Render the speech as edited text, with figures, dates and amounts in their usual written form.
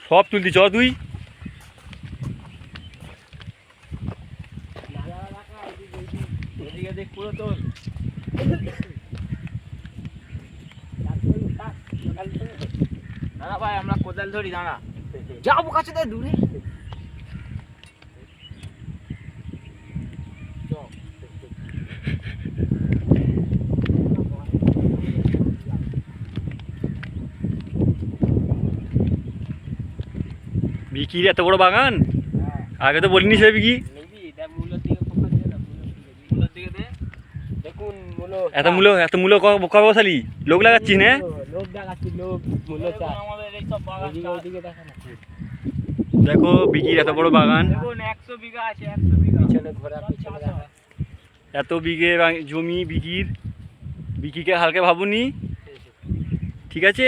সব তুলতি চ তুই পুরো তোল দাঁড়া ভাই আমরা কোদাল ধরি দাঁড়া যাবো কাছে দূরে বিকির এত বড় বাগান আগে তো বলিনি সে বিকি এত মূল্য কবে বসালি লোক লাগাচ্ছিস না দেখো বিকির এত বড় বাগান 100 বিঘা আছে 100 বিঘা এত বিঘে জমি বিকির বিকিকে হালকা ভাবুনি ঠিক আছে।